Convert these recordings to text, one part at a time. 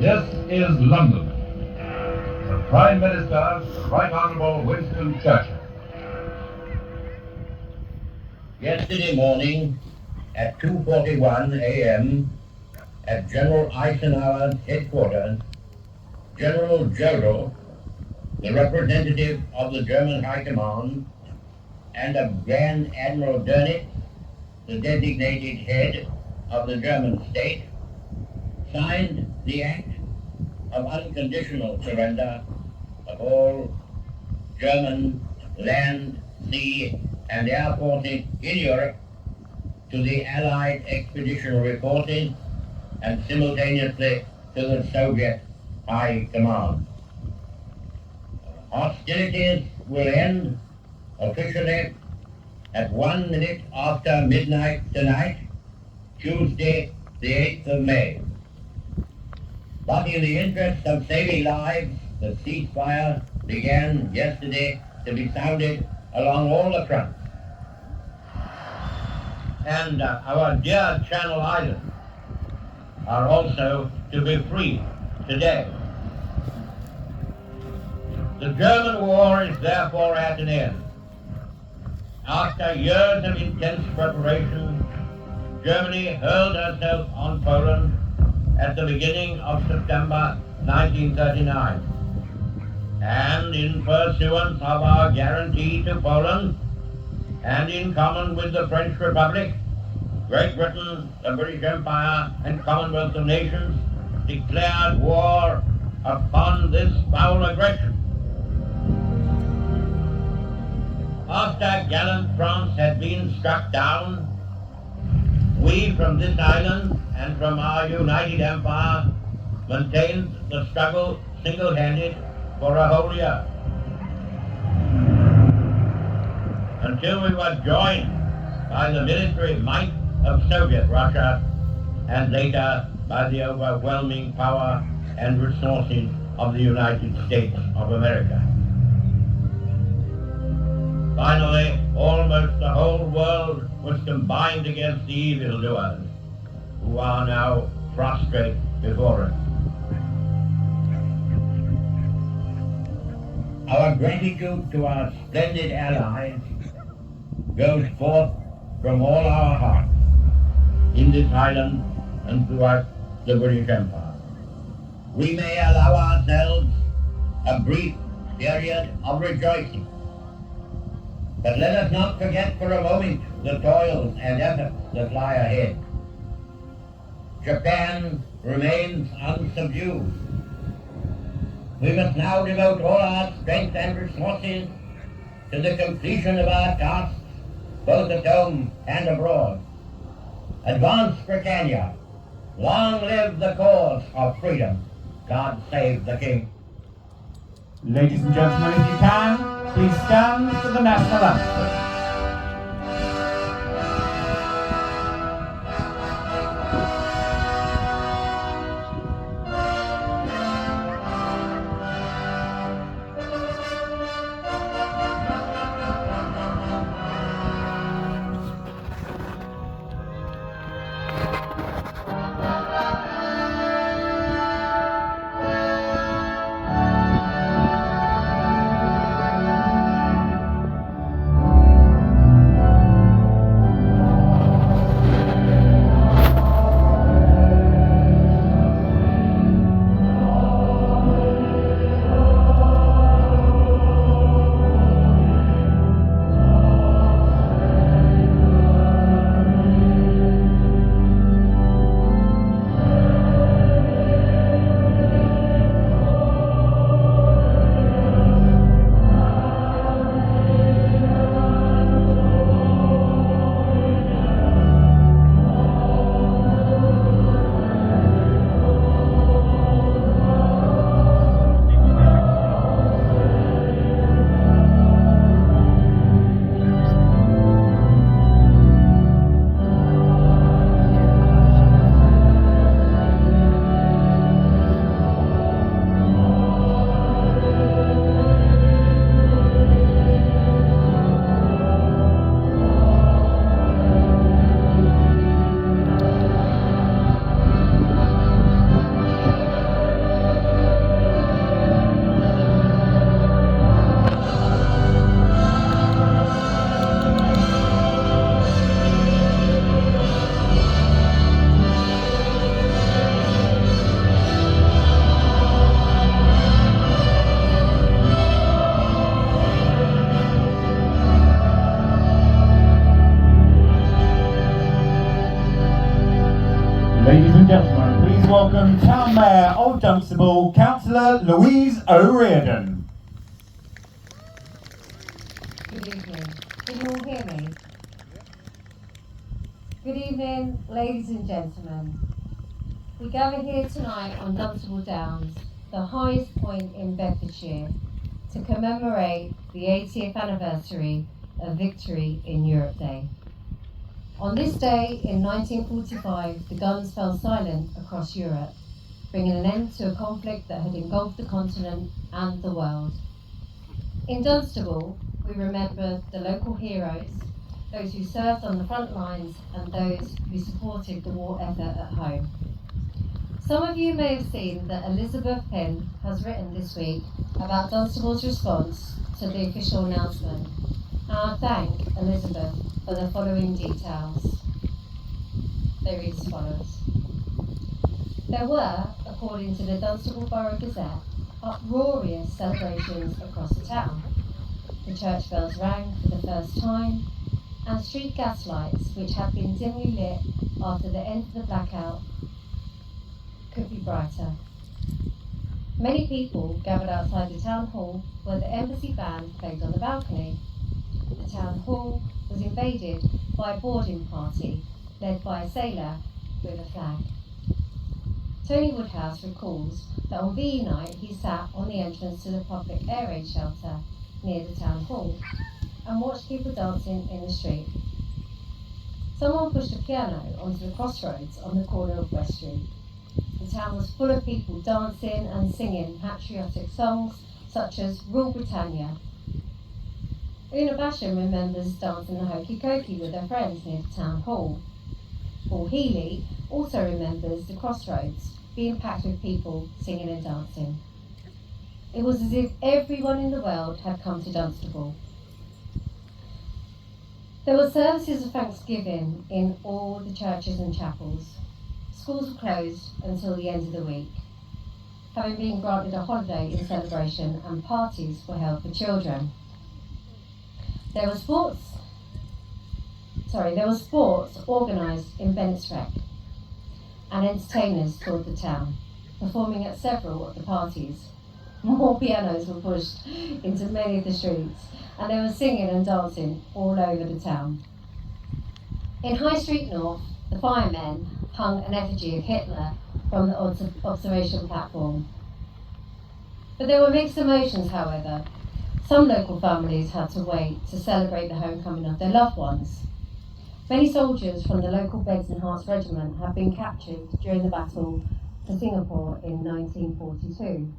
This is London. The Prime Minister, the Right Honourable Winston Churchill. Yesterday morning at 2:41 a.m. at General Eisenhower's headquarters, General Jodl, the representative of the German High Command, and of Grand Admiral Dönitz, the designated head of the German state, signed the act of unconditional surrender of all German land, sea, and air forces in Europe to the Allied expeditionary forces and simultaneously to the Soviet High Command. Hostilities will end officially at 1 minute after midnight tonight, Tuesday, the 8th of May. But in the interest of saving lives, the ceasefire began yesterday to be sounded along all the fronts. And our dear Channel Islands are also to be free today. The German war is therefore at an end. After years of intense preparation, Germany hurled herself on Poland at the beginning of September 1939. And in pursuance of our guarantee to Poland, and in common with the French Republic, Great Britain, the British Empire, and Commonwealth of Nations declared war upon this foul aggression. After gallant France had been struck down, we from this island and from our united empire maintained the struggle single-handed for a whole year, until we were joined by the military might of Soviet Russia and later by the overwhelming power and resources of the United States of America. Finally, almost the whole world was combined against the evildoers, who are now prostrate before us. Our gratitude to our splendid allies goes forth from all our hearts in this island and throughout the British Empire. We may allow ourselves a brief period of rejoicing, but let us not forget for a moment the toils and efforts that lie ahead. Japan remains unsubdued. We must now devote all our strength and resources to the completion of our tasks, both at home and abroad. Advance, Britannia! Long live the cause of freedom! God save the King! Ladies and gentlemen, if you can, please stand for the national anthem. welcome Town Mayor of Dunstable, Councillor Louise O'Riordan. Good evening. Can you all hear me? Good evening, ladies and gentlemen. We gather here tonight on Dunstable Downs, the highest point in Bedfordshire, to commemorate the 80th anniversary of Victory in Europe Day. On this day in 1945, the guns fell silent across Europe, bringing an end to a conflict that had engulfed the continent and the world. In Dunstable, we remember the local heroes, those who served on the front lines and those who supported the war effort at home. Some of you may have seen that Elizabeth Pym has written this week about Dunstable's response to the official announcement, and I thank Elizabeth for the following details. They read as follows. There were, according to the Dunstable Borough Gazette, uproarious celebrations across the town. The church bells rang for the first time, and street gas lights, which had been dimly lit after the end of the blackout, could be brighter. Many people gathered outside the town hall where the embassy band played on the balcony. The town hall was invaded by a boarding party led by a sailor with a flag. Tony Woodhouse recalls that on VE night he sat on the entrance to the public air raid shelter near the town hall and watched people dancing in the street. Someone pushed a piano onto the crossroads on the corner of West Street. The town was full of people dancing and singing patriotic songs such as Rule Britannia. Una Basham remembers dancing the hokey cokey with her friends near the town hall. Paul Healy also remembers the crossroads being packed with people singing and dancing. It was as if everyone in the world had come to Dunstable. There were services of Thanksgiving in all the churches and chapels. Schools were closed until the end of the week, having been granted a holiday in celebration, and parties were held for children. There were sports organised in Bennett's Rec, and entertainers toured the town, performing at several of the parties. More pianos were pushed into many of the streets, and there was singing and dancing all over the town. In High Street North, the firemen hung an effigy of Hitler from the observation platform. But there were mixed emotions, however. Some local families had to wait to celebrate the homecoming of their loved ones. Many soldiers from the local Beds and Hearts Regiment had been captured during the battle for Singapore in 1942.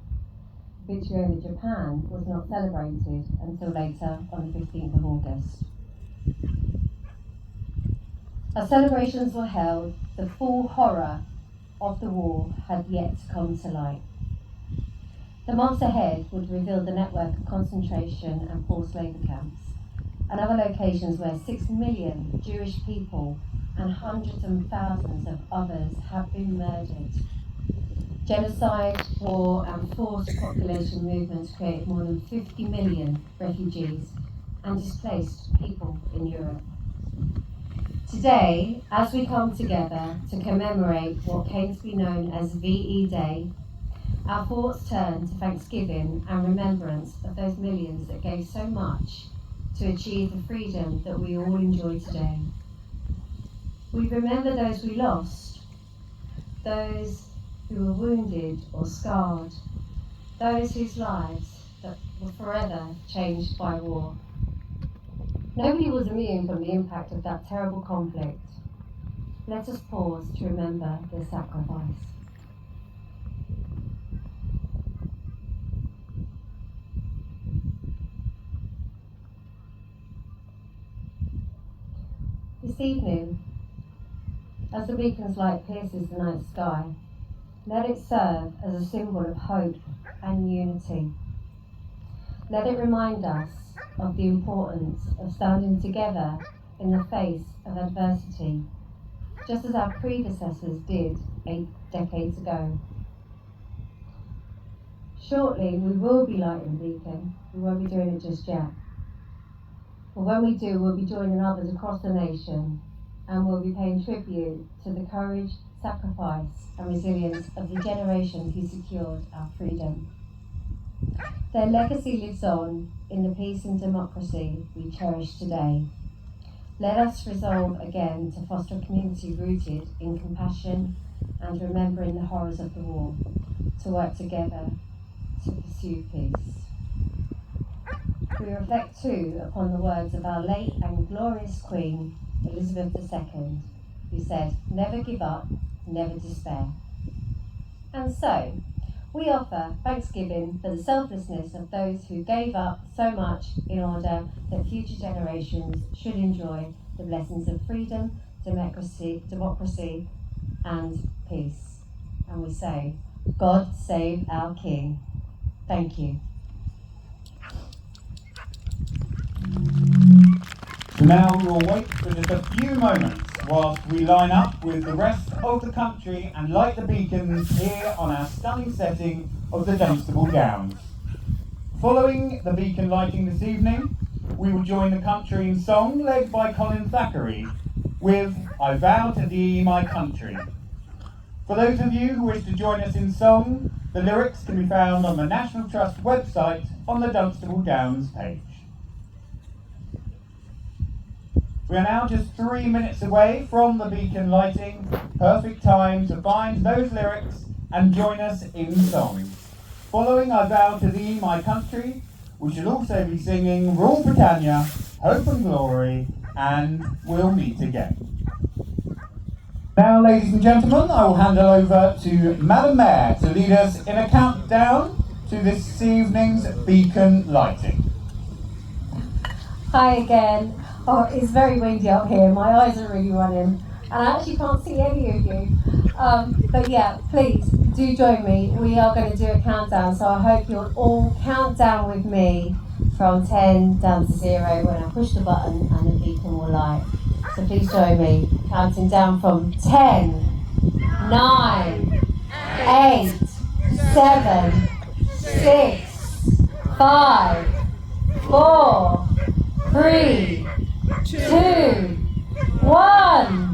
Victory over Japan was not celebrated until later on the 15th of August. As celebrations were held, the full horror of the war had yet to come to light. The months ahead would reveal the network of concentration and forced labour camps, and other locations where 6 million Jewish people and hundreds and thousands of others have been murdered. Genocide, war and forced population movements created more than 50 million refugees and displaced people in Europe. Today, as we come together to commemorate what came to be known as VE Day, our thoughts turn to thanksgiving and remembrance of those millions that gave so much to achieve the freedom that we all enjoy today. We remember those we lost, those who were wounded or scarred, those whose lives that were forever changed by war. Nobody was immune from the impact of that terrible conflict. Let us pause to remember their sacrifice. This evening, as the beacon's light pierces the night sky, let it serve as a symbol of hope and unity. Let it remind us of the importance of standing together in the face of adversity, just as our predecessors did 8 decades ago. Shortly, we will be lighting the beacon. We won't be doing it just yet. But when we do, we'll be joining others across the nation, and we'll be paying tribute to the courage, sacrifice and resilience of the generation who secured our freedom. Their legacy lives on in the peace and democracy we cherish today. Let us resolve again to foster a community rooted in compassion and remembering the horrors of the war, to work together to pursue peace. We reflect too upon the words of our late and glorious Queen, Elizabeth II, who said, "Never give up, never despair." And so, we offer thanksgiving for the selflessness of those who gave up so much in order that future generations should enjoy the blessings of freedom, democracy, and peace. And we say, God save our King. Thank you. So now we will wait for just a few moments whilst we line up with the rest of the country and light the beacons here on our stunning setting of the Dunstable Downs. Following the beacon lighting this evening, we will join the country in song led by Colin Thackeray with "I Vow to Thee, My Country." For those of you who wish to join us in song, the lyrics can be found on the National Trust website on the Dunstable Downs page. We are now just 3 minutes away from the beacon lighting. Perfect time to find those lyrics and join us in song. Following "I Vow to Thee, My Country," we should also be singing "Rule Britannia, Hope and Glory," and "We'll Meet Again." Now, ladies and gentlemen, I will hand it over to Madam Mayor to lead us in a countdown to this evening's beacon lighting. Hi again. Oh, it's very windy up here. My eyes are really running, and I actually can't see any of you. But yeah, please do join me. We are going to do a countdown, so I hope you'll all count down with me from 10 down to 0 when I push the button and the beacon will light. So please join me, counting down from 10, 9, 8, 7, 6, 5, 4, 3, 2, 1.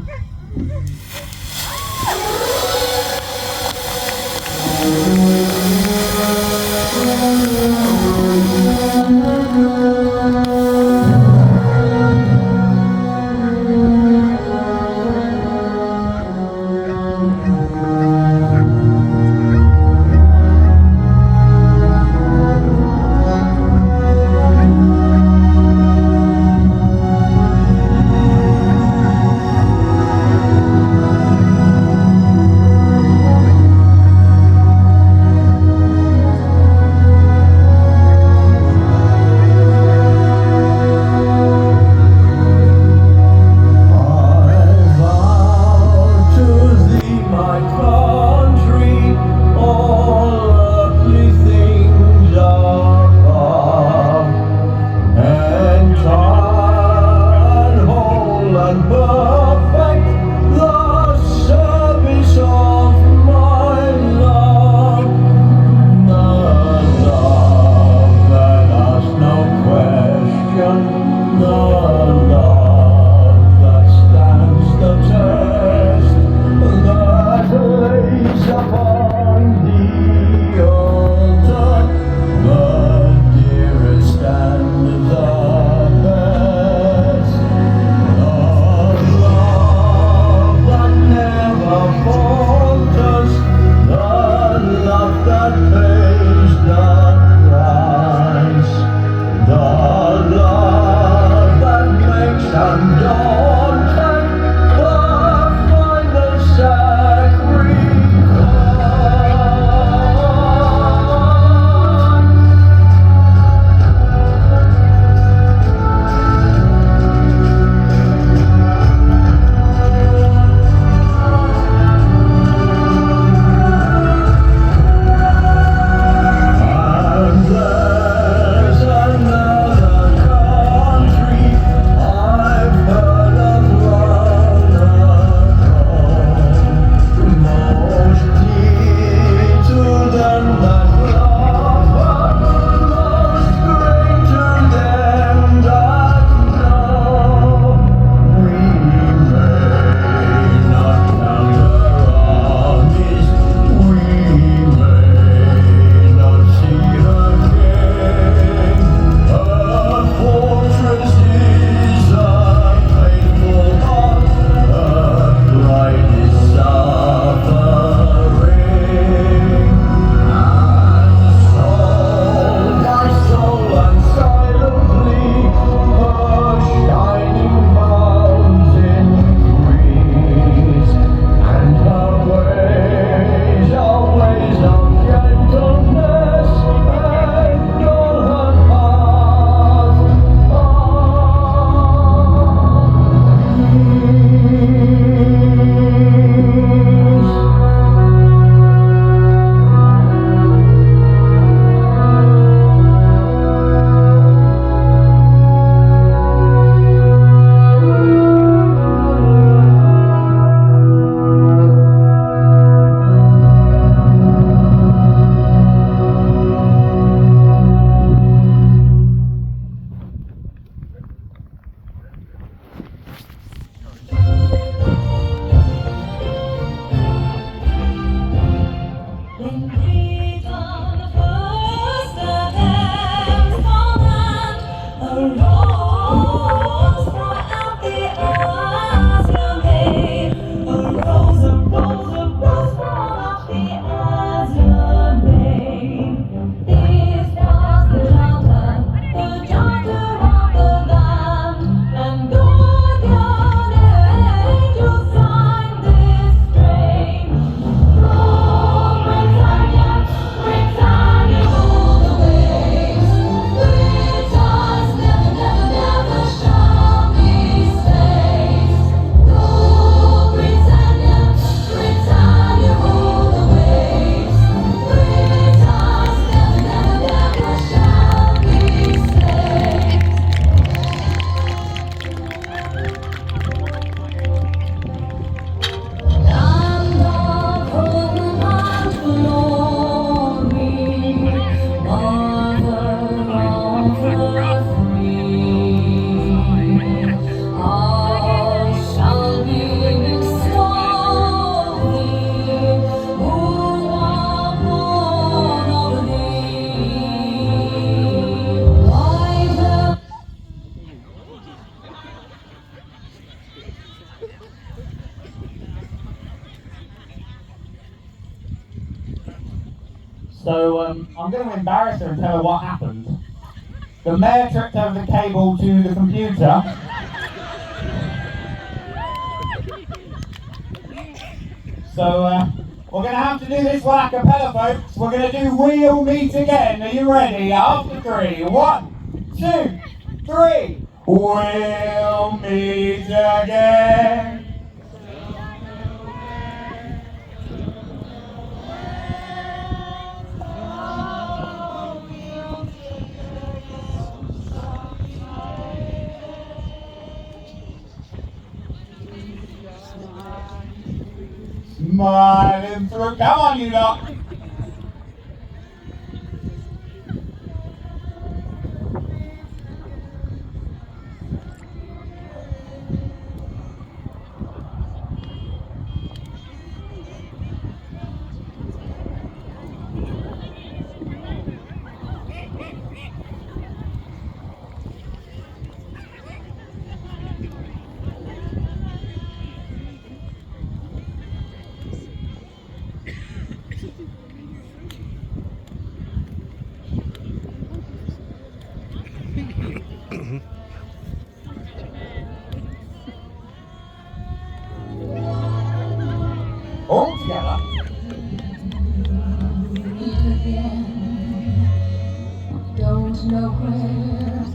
So I'm going to embarrass her and tell her what happened. The mayor tripped over the cable to the computer. So we're going to have to do this one a cappella, folks. We're going to do We'll Meet Again. Are you ready? After 3. 1, 2, 3. We'll meet again. Smiling through. Come on, you lot. All together. Don't know where,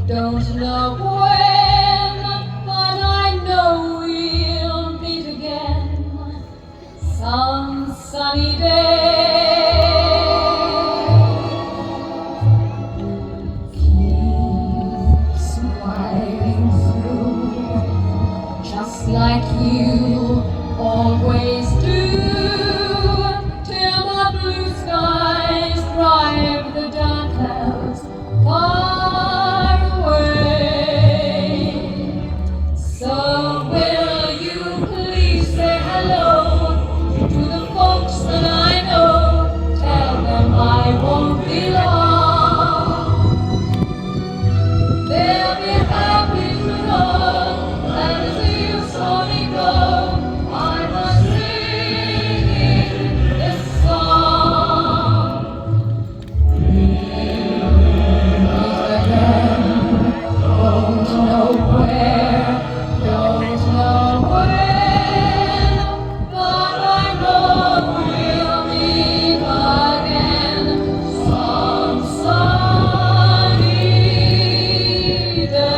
don't know when, but I know we'll meet again some sunny day. Keep smiling through, just like you always do, till the blue skies drive the dark clouds far away. So will you please say hello to the folks that I know? Tell them I won't be long. They'll be happy to know that as you saw me go, I was singing this song. Don't know where, don't know when, but I know we'll meet again some sunny day.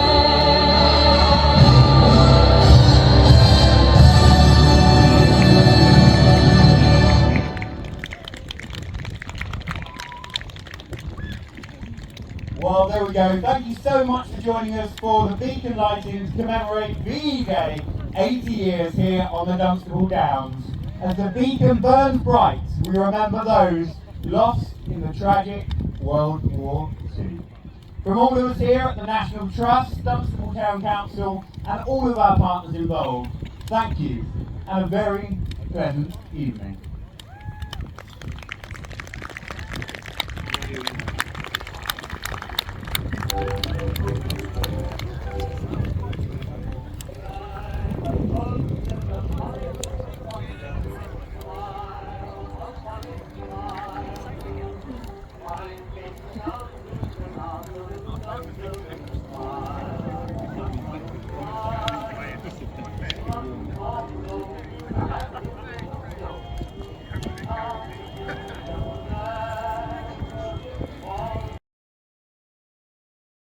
Well, there we go. Thank you so much for joining us for the beacon lighting to commemorate V-Day, 80 years here on the Dunstable Downs. As the beacon burns bright, we remember those lost in the tragic World War II. From all of us here at the National Trust, Dunstable Town Council, and all of our partners involved, thank you, and a very pleasant evening.